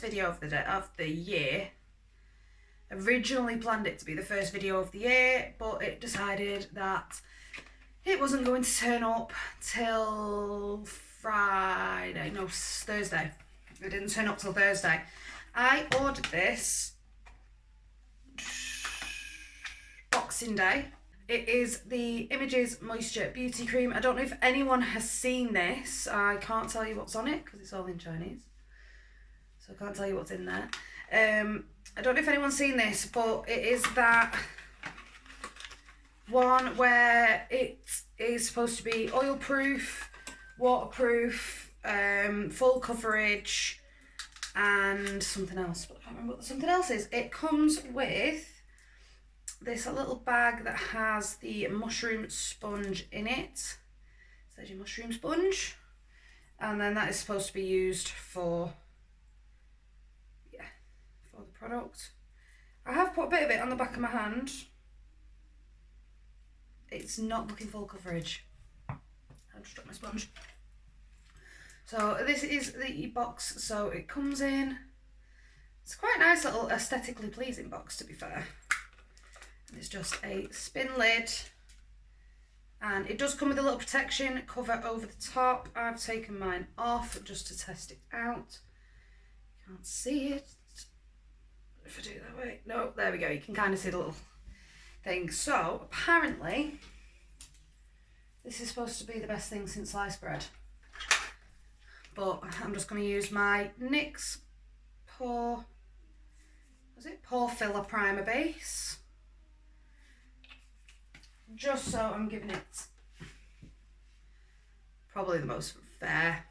first video of the year. Originally planned it to be the first video of the year, but it decided that it wasn't going to turn up till Friday, no, Thursday. It didn't turn up till Thursday. I ordered this Boxing Day. It is the Images Moisture Beauty Cream. I don't know if anyone has seen this. I can't tell you what's on it because it's all in Chinese. So I can't tell you what's in there. I don't know if anyone's seen this, but it is that one where it is supposed to be oil proof, waterproof, full coverage, and something else, but I can't remember what the something else is. It comes with this little bag that has the mushroom sponge in it. So there's your mushroom sponge, and then that is supposed to be used for the product. I have put a bit of it on the back of my hand. It's not looking full coverage. I'll just drop my sponge. So this is the box. So it comes in. It's quite a nice little aesthetically pleasing box, to be fair. It's just a spin lid, and it does come with a little protection cover over the top. I've taken mine off just to test it out. You can't see it. If I do it that way, no, there we go. You can kind of see the little thing. So apparently this is supposed to be the best thing since sliced bread, but I'm just going to use my NYX Pore Filler Primer Base, just so I'm giving it probably the most fair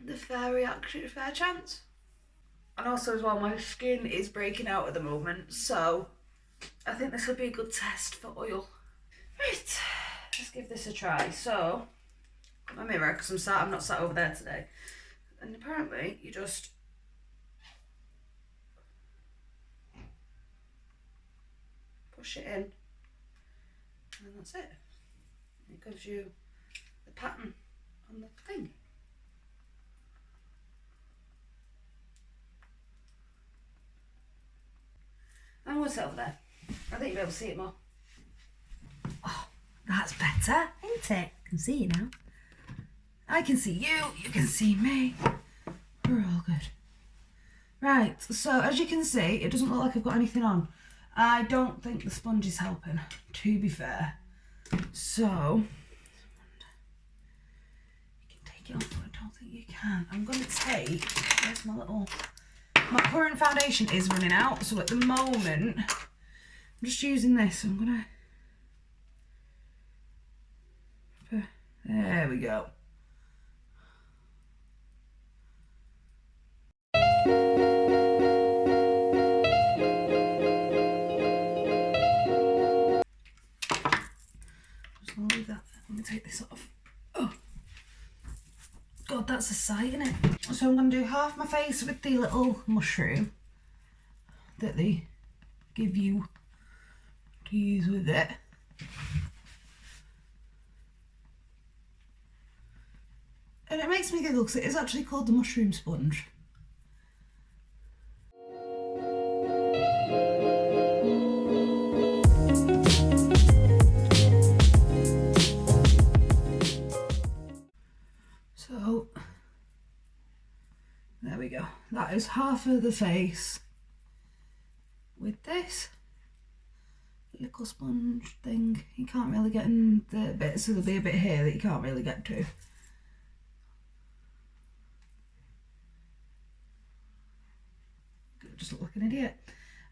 reaction, fair chance. And also as well, my skin is breaking out at the moment, so I think this would be a good test for oil. Right, let's give this a try. So, my mirror, because I'm not sat over there today. And apparently you just push it in, and that's it. It gives you the pattern on the thing. I'm going to sit over there. I think you'll be able to see it more. Oh, that's better, isn't it? I can see you now. I can see you, you can see me. We're all good. Right, so as you can see, it doesn't look like I've got anything on. I don't think the sponge is helping, to be fair. So, you can take it off, but I don't think you can. I'm going to take, where's my little... My current foundation is running out, so at the moment, I'm just using this. I'm gonna... There we go. Just gonna leave that. Let me take this off. Oh. God, that's a sight, isn't it? So I'm going to do half my face with the little mushroom that they give you to use with it. And it makes me giggle because it is actually called the mushroom sponge. So, there we go. That is half of the face with this little sponge thing. You can't really get in the bit, so there'll be a bit here that you can't really get to. Just look like an idiot.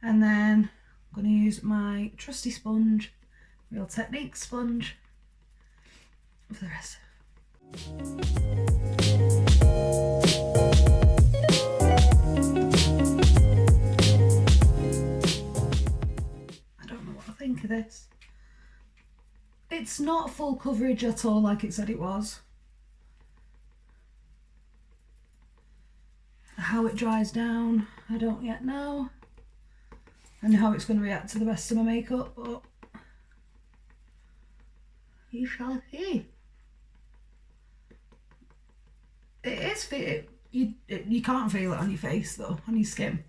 And then I'm going to use my trusty sponge, Real Technique sponge, for the rest. I don't know what I think of this. It's not full coverage at all like it said it was. How it dries down, I don't yet know. And how it's going to react to the rest of my makeup, but you shall see. It is fit. You can't feel it on your face though, on your skin,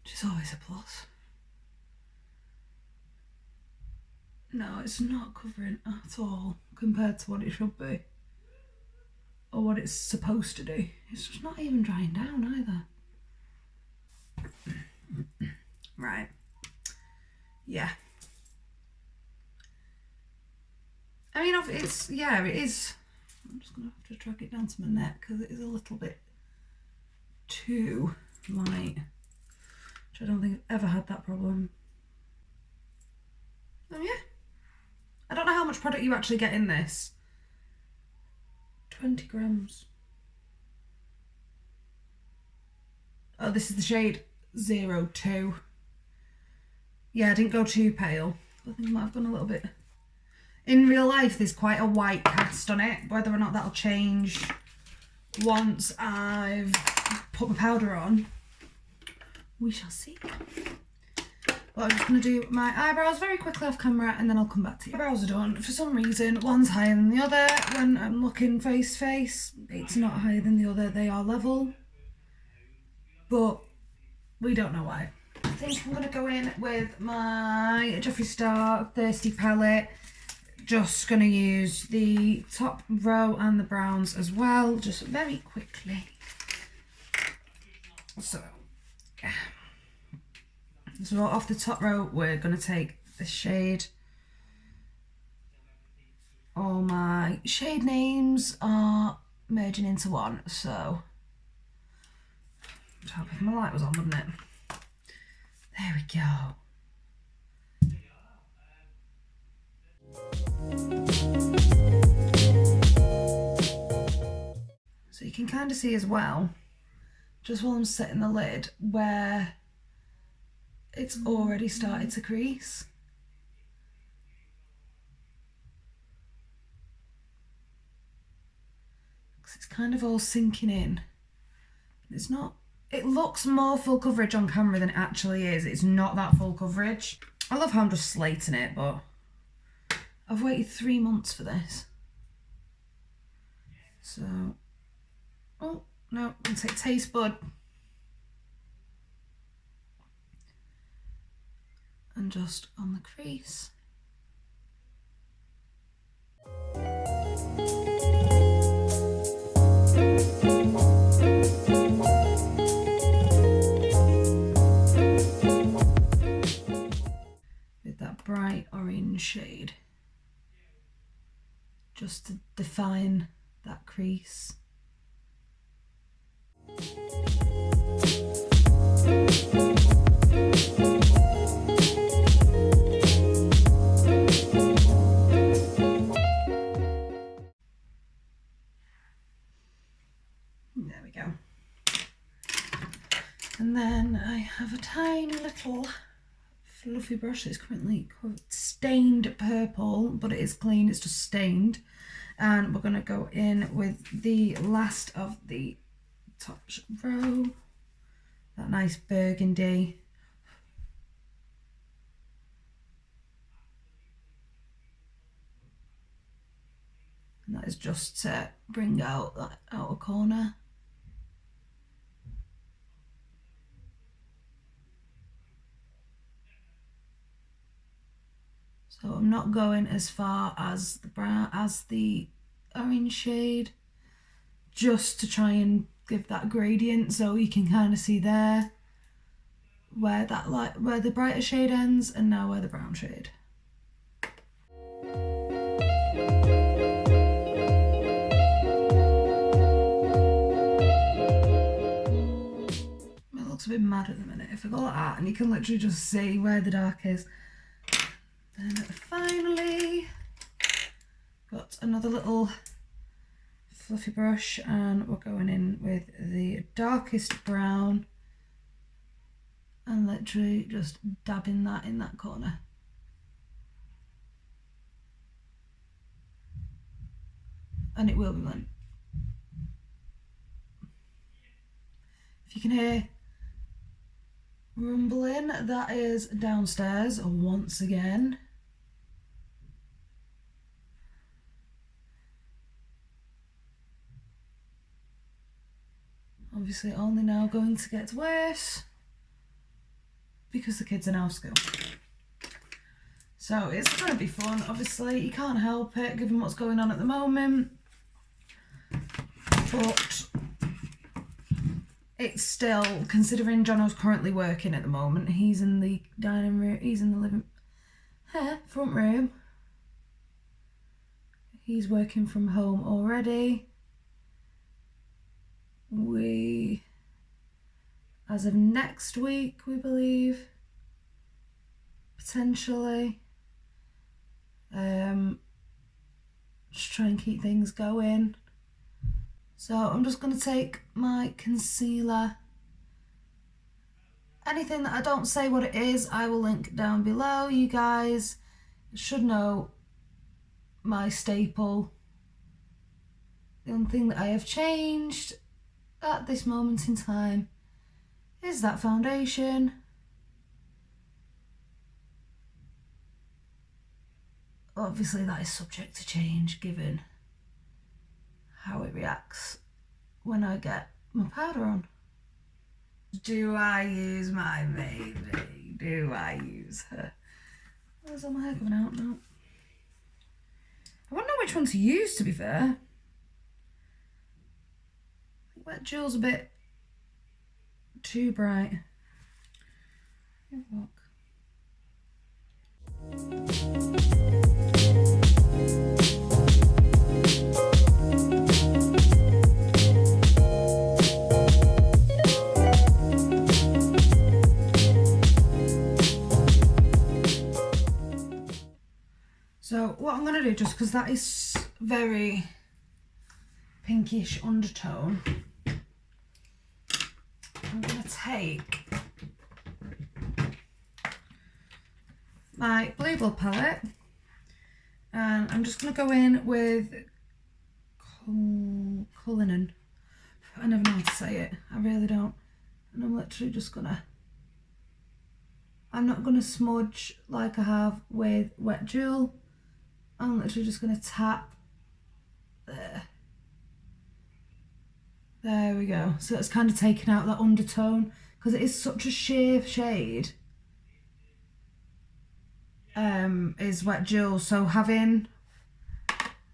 which is always a plus. No, it's not covering at all compared to what it should be. Or what it's supposed to do. It's just not even drying down either. Right. Yeah. I mean, it's, yeah, it is. I'm just going to have to drag it down to my neck because it is a little bit too light. Which I don't think I've ever had that problem. Oh yeah. I don't know how much product you actually get in this. 20 grams. Oh, this is the shade 02. Yeah, I didn't go too pale. I think I might have gone a little bit. In real life, there's quite a white cast on it. Whether or not that'll change once I've put my powder on, we shall see. But I'm just going to do my eyebrows very quickly off camera and then I'll come back to you. Eyebrows are done. For some reason, one's higher than the other. When I'm looking face to face, it's not higher than the other. They are level. But we don't know why. I think I'm going to go in with my JEFREE Star Thirsty palette. Just going to use the top row and the browns as well, just very quickly. So off the top row, we're going to take the shade. All my shade names are merging into one, so I'd hope if my light was on, wouldn't it? There we go. So you can kind of see as well, just while I'm setting the lid, where it's already started to crease. Because it's kind of all sinking in. It's not, it looks more full coverage on camera than it actually is. It's not that full coverage. I love how I'm just slating it, but I've waited 3 months for this. So, oh no, I'm going to take Taste Bud. And just on the crease. With that bright orange shade. Just to define that crease. There we go. And then I have a tiny little fluffy brush that's currently stained purple, but it is clean, it's just stained. And we're going to go in with the last of the top row, that nice burgundy. And that is just to bring out that outer corner. So I'm not going as far as the brown, as the orange shade, just to try and give that gradient, so you can kind of see there where that light, where the brighter shade ends, and now where the brown shade. It looks a bit mad at the minute. If I go like that, and you can literally just see where the dark is. Then finally got another little fluffy brush, and we're going in with the darkest brown and literally just dabbing that in that corner. And it will be blent. If you can hear rumbling, that is downstairs once again. obviously only now going to get worse because the kids are now at school. So it's going to be fun. Obviously, you can't help it given what's going on at the moment. But it's still, considering Jono's currently working at the moment, he's in the dining room, he's in the front room. He's working from home already. As of next week, we believe, potentially. Just try and keep things going. So I'm just going to take my concealer. Anything that I don't say what it is, I will link down below. You guys should know my staple. The only thing that I have changed at this moment in time is that foundation. Obviously that is subject to change given how it reacts when I get my powder on. Do I use my baby? Do I use her? Where's all my hair coming out now? I wonder which one to use, to be fair. I think Wet Jewel's a bit too bright. Have a look. So what I'm going to do, just because that is very pinkish undertone, I'm going to take my Blue Blood palette and I'm just going to go in with Cullinan. I never know how to say it, I really don't. And I'm literally just going to, I'm not going to smudge like I have with Wet Jewel. I'm literally just going to tap there. There we go. So that's kind of taken out that undertone because it is such a sheer shade. Is Wet Jewel. So having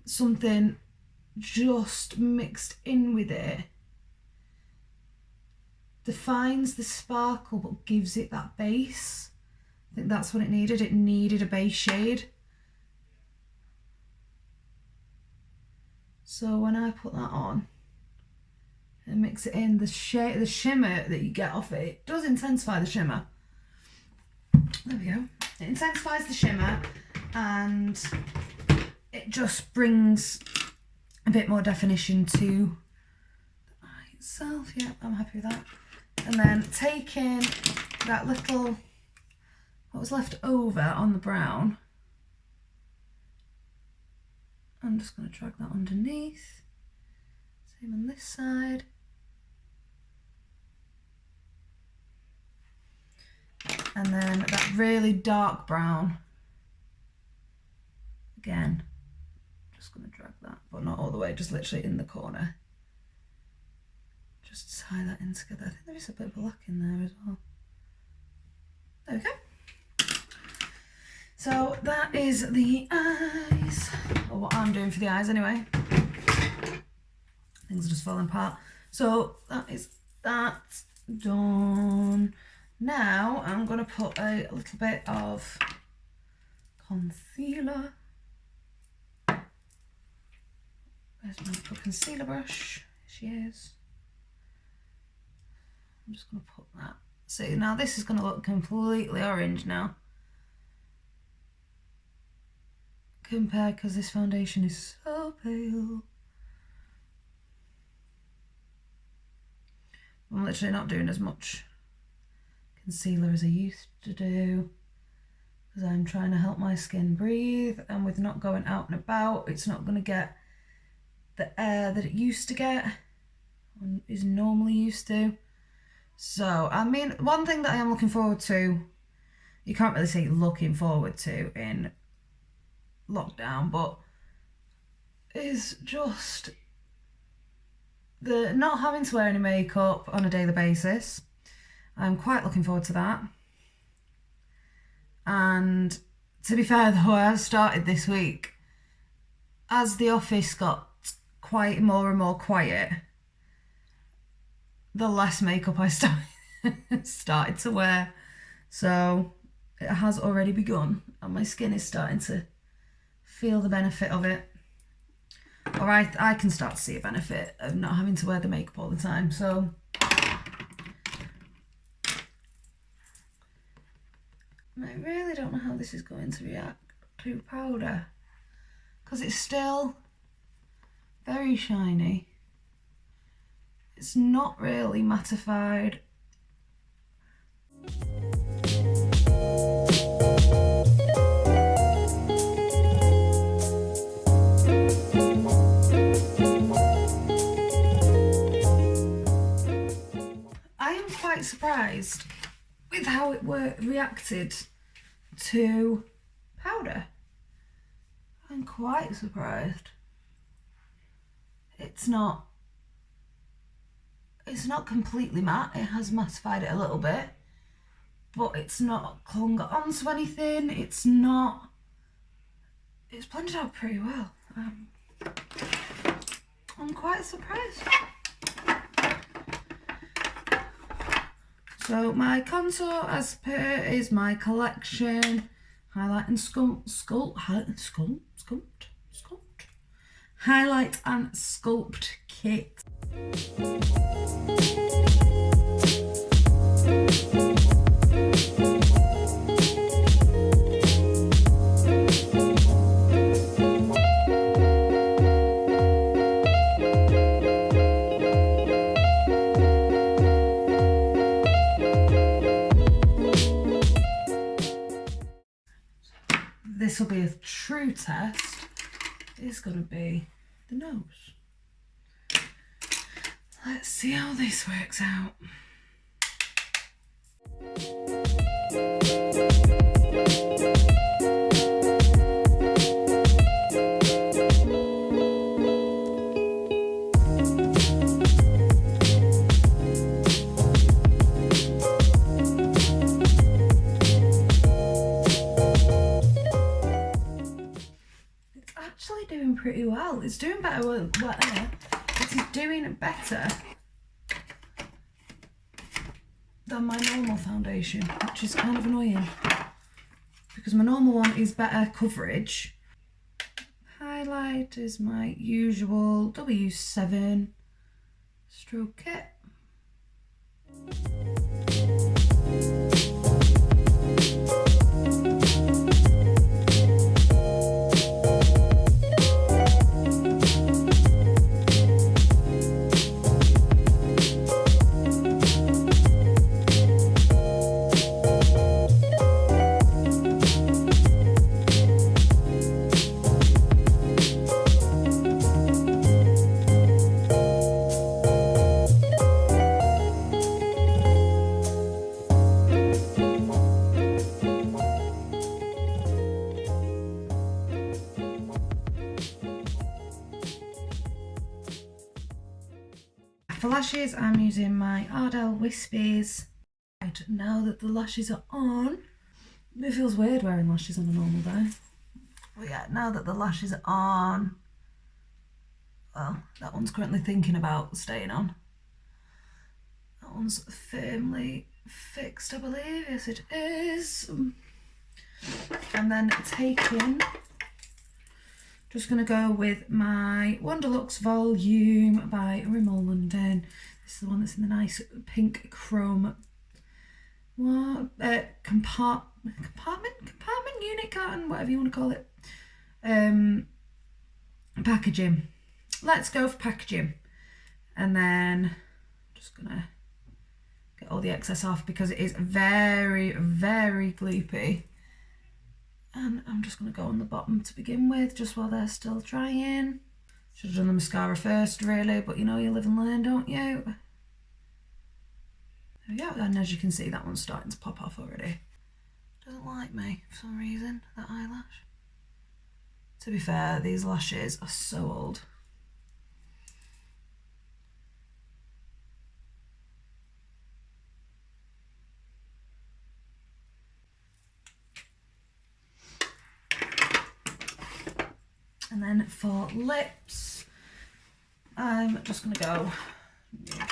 something just mixed in with it defines the sparkle but gives it that base. I think that's what it needed. It needed a base shade. So when I put that on and mix it in, the shimmer that you get off it, it does intensify the shimmer. There we go. It intensifies the shimmer and it just brings a bit more definition to the eye itself. Yeah, I'm happy with that. And then taking that little, what was left over on the brown, I'm just going to drag that underneath. Same on this side. And then that really dark brown, again, just going to drag that, but not all the way, just literally in the corner. Just tie that in together. I think there is a bit of black in there as well. There we go. So that is the eyes, or what I'm doing for the eyes anyway. Things are just falling apart. So that is that done. Now I'm going to put a little bit of concealer. Where's my little concealer brush? Here she is. I'm just going to put that. See, now this is going to look completely orange now. Compared, because this foundation is so pale. I'm literally not doing as much concealer as I used to do because I'm trying to help my skin breathe, and with not going out and about, it's not going to get the air that it used to get and is normally used to. So, I mean, one thing that I am looking forward to, you can't really say looking forward to in lockdown, but is just the not having to wear any makeup on a daily basis. I'm quite looking forward to that. And to be fair though, I have started this week, as the office got more and more quiet, the less makeup I started to wear. So it has already begun and my skin is starting to feel the benefit of it. Or I can start to see a benefit of not having to wear the makeup all the time. So I really don't know how this is going to react to powder, because it's still very shiny. It's not really mattified. I am quite surprised with how it reacted to powder. I'm quite surprised. It's not completely matte. It has mattified it a little bit, but it's not clung onto anything. It's blended out pretty well. I'm quite surprised. So my contour, as per, is my Collection Highlight and Highlight and Sculpt Kit. This will be a true test. It's going to be the nose. Let's see how this works out. Doing pretty well. It's doing better with wet hair. It is doing better than my normal foundation, which is kind of annoying because my normal one is better coverage. Highlight is my usual W7 Strobe Kit. For lashes, I'm using my Ardell Wispies. Right, now that the lashes are on, it feels weird wearing lashes on a normal day. But yeah, now that the lashes are on, well, that one's currently thinking about staying on. That one's firmly fixed, I believe. Yes, it is. And then taking, just going to go with my Wonderlux Volume by Rimmel London. This is the one that's in the nice pink chrome compartment, unit carton, whatever you want to call it. Packaging. Let's go for packaging. And then just going to get all the excess off because it is very, very gloopy. And I'm just going to go on the bottom to begin with, just while they're still drying. Should have done the mascara first, really, but you know, you live and learn, don't you? There we go, and as you can see, that one's starting to pop off already. Doesn't like me for some reason, that eyelash. To be fair, these lashes are so old. And then for lips, I'm just going to go, the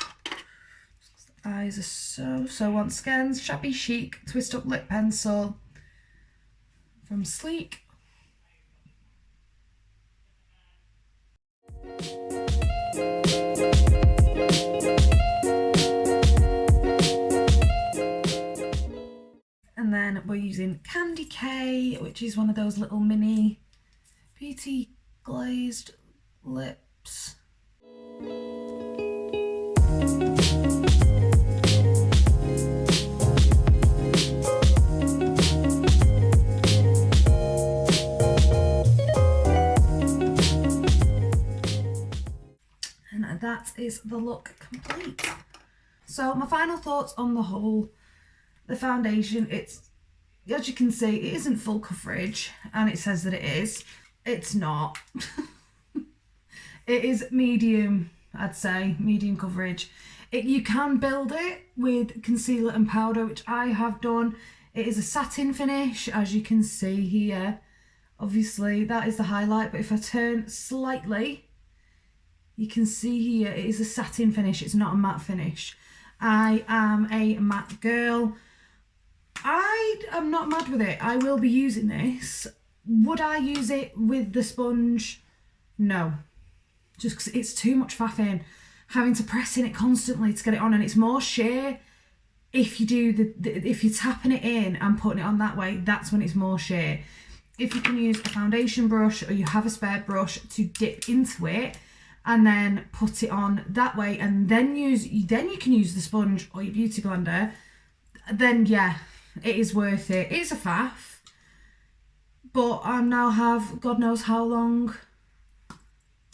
eyes are so once again, Shabby Chic Twist Up Lip Pencil from Sleek. And then we're using Candy K, which is one of those little mini beauty glazed lips. And that is the look complete. So my final thoughts on the foundation, it's, as you can see, it isn't full coverage, and it says that it is. It's not. It is medium, I'd say, medium coverage. You can build it with concealer and powder, which I have done. It is a satin finish, as you can see here. Obviously, that is the highlight, but if I turn slightly, you can see here, it is a satin finish. It's not a matte finish. I am a matte girl. I am not mad with it. I will be using this. Would I use it with the sponge? No. Just because it's too much faffing. Having to press in it constantly to get it on, and it's more sheer if you do if you're tapping it in and putting it on that way, that's when it's more sheer. If you can use a foundation brush, or you have a spare brush to dip into it and then put it on that way, and then you can use the sponge or your beauty blender, then yeah, it is worth it. It's a faff, but I now have God knows how long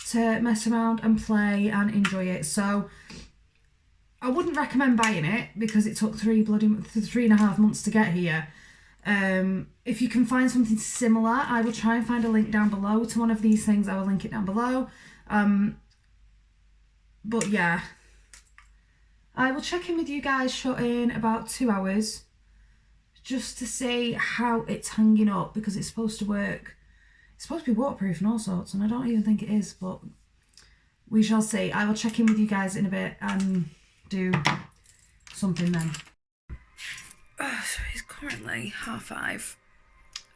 to mess around and play and enjoy it. So I wouldn't recommend buying it because it took 3.5 months to get here. If you can find something similar, I will try and find a link down below to one of these things. I will link it down below. But yeah, I will check in with you guys shot in about 2 hours just to see how it's hanging up, because it's supposed to work. It's supposed to be waterproof and all sorts, and I don't even think it is, but we shall see. I will check in with you guys in a bit and do something then. So it's currently 5:30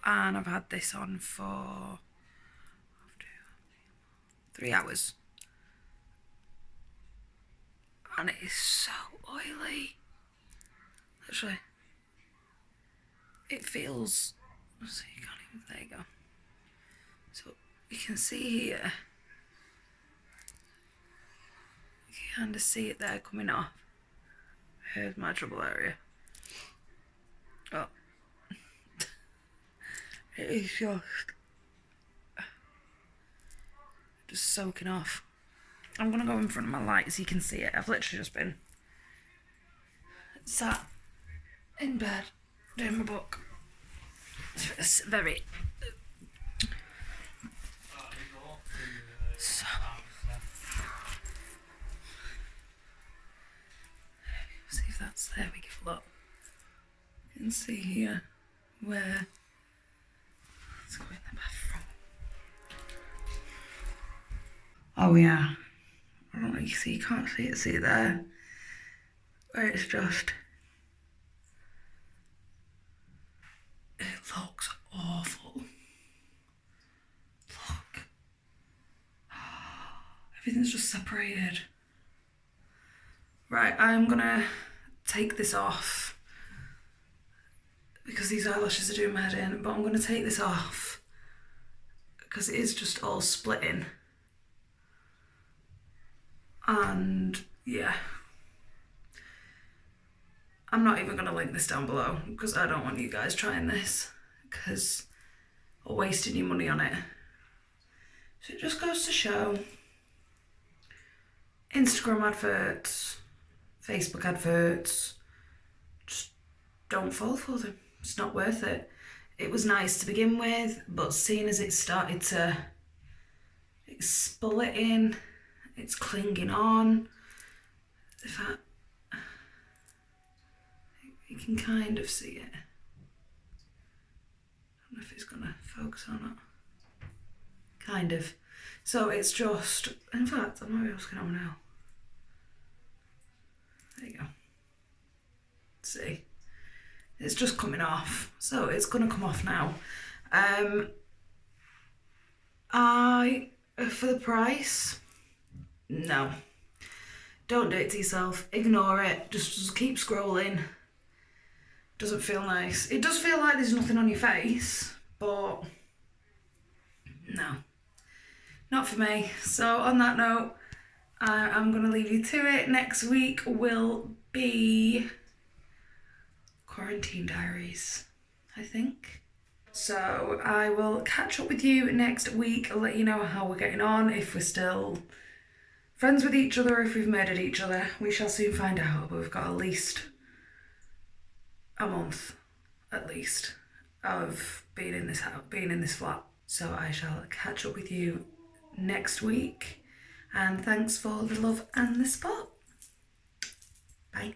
and I've had this on for 3 hours. And it is so oily. Literally. It feels, so you can't even, there you go. So you can see here, you can kind of see it there coming off. Here's my trouble area. Oh. It is just soaking off. I'm gonna go in front of my light so you can see it. I've literally just been sat in bed doing my book. It's very so. See if that's there. We give a look. You can see here where. Let's go in the bathroom. Oh yeah. I don't know, you see, you can't see it. See it there? Where it's just. It looks awful. Look. Everything's just separated. Right, I'm gonna take this off because these eyelashes are doing my head in, but I'm gonna take this off because it is just all splitting. And yeah, I'm not even gonna link this down below because I don't want you guys trying this because or wasting your money on it. So it just goes to show, Instagram adverts, Facebook adverts, just don't fall for them. It's not worth it. It was nice to begin with, but seeing as it started to, it's splitting, it's clinging on. In fact, you can kind of see it. I don't know if it's gonna focus or not. kind of. So it's just, in fact, I might be able to get on now. There you go. See, it's just coming off, so it's gonna come off now. For the price, no, don't do it to yourself, ignore it, just keep scrolling. Doesn't feel nice. It does feel like there's nothing on your face, but no, not for me. So on that note, I'm gonna leave you to it. Next week will be Quarantine Diaries, I think. So I will catch up with you next week. I'll let you know how we're getting on, if we're still friends with each other, if we've murdered each other. We shall soon find out, but we've got at least a month, at least, of being in this house, being in this flat. So I shall catch up with you next week. And thanks for the love and the support. Bye.